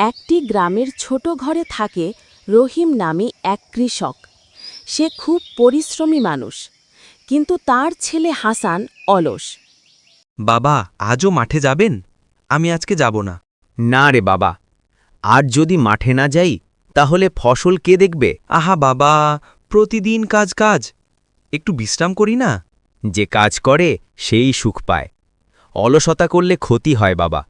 একটি গ্রামের ছোট ঘরে থাকে রহিম নামে এক কৃষক। সে খুব পরিশ্রমী মানুষ, কিন্তু তার ছেলে হাসান অলস। বাবা, আজও মাঠে যাবেন? আমি আজকে যাব না। না রে বাবা, আর যদি মাঠে না যাই তাহলে ফসল কে দেখবে? আহা বাবা, প্রতিদিন কাজ কাজ, একটু বিশ্রাম করি না। যে কাজ করে সেই সুখ পায়, অলসতা করলে ক্ষতি হয় বাবা।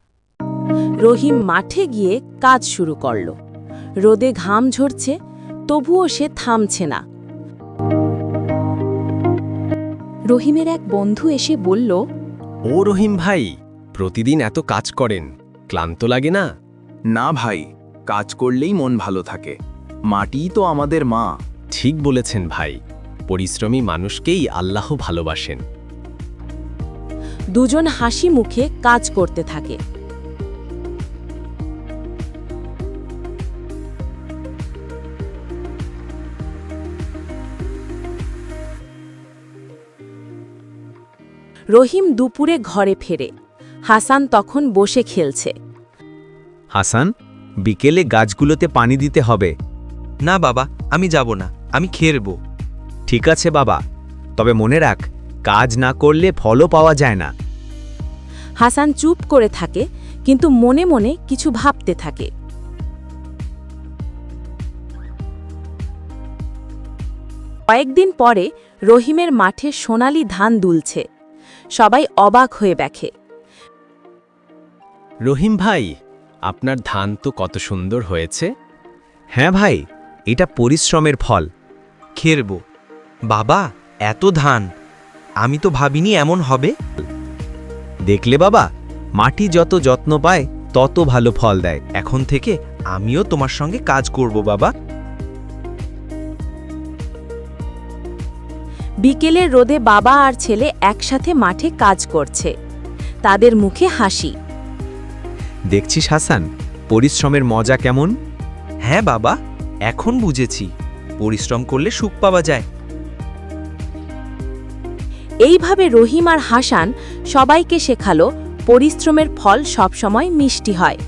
রহিম মাঠে গিয়ে কাজ শুরু করল। রোদে ঘাম ঝরছে, তবুও সে থামছে না। রহিমের এক বন্ধু এসে বলল, ও রহিম ভাই, প্রতিদিন এত কাজ করেন, ক্লান্ত লাগে না? না ভাই, কাজ করলেই মন ভালো থাকে। মাটিই তো আমাদের মা। ঠিক বলেছেন ভাই, পরিশ্রমী মানুষকেই আল্লাহ ভালোবাসেন। দুজন হাসি মুখে কাজ করতে থাকে। রহিম দুপুরে ঘরে ফেরে। হাসান তখন বসে খেলছে। হাসান, বিকেলে গাছগুলোতে পানি দিতে হবে। না বাবা, আমি যাব না, আমি খেলব। ঠিক আছে বাবা, তবে মনে রাখ, কাজ না করলে ফলও পাওয়া যায় না। হাসান চুপ করে থাকে, কিন্তু মনে মনে কিছু ভাবতে থাকে। কয়েকদিন পরে রহিমের মাঠে সোনালি ধান দুলছে। সবাই অবাক হয়ে দেখে। রহিম ভাই, আপনার ধান তো কত সুন্দর হয়েছে। হ্যাঁ ভাই, এটা পরিশ্রমের ফল। খেলব। বাবা, এত ধান, আমি তো ভাবিনি এমন হবে। দেখলে বাবা, মাটি যত যত্ন পায় তত ভালো ফল দেয়। এখন থেকে আমিও তোমার সঙ্গে কাজ করব বাবা। বিকেলের রোদে বাবা আর ছেলে একসাথে মাঠে কাজ করছে। তাদের মুখে হাসি। দেখছিস হাসান, পরিশ্রমের মজা কেমন? হ্যাঁ বাবা, এখন বুঝেছি, পরিশ্রম করলে সুখ পাওয়া যায়। এইভাবে রহিম আর হাসান সবাইকে শেখালো পরিশ্রমের ফল সবসময় মিষ্টি হয়।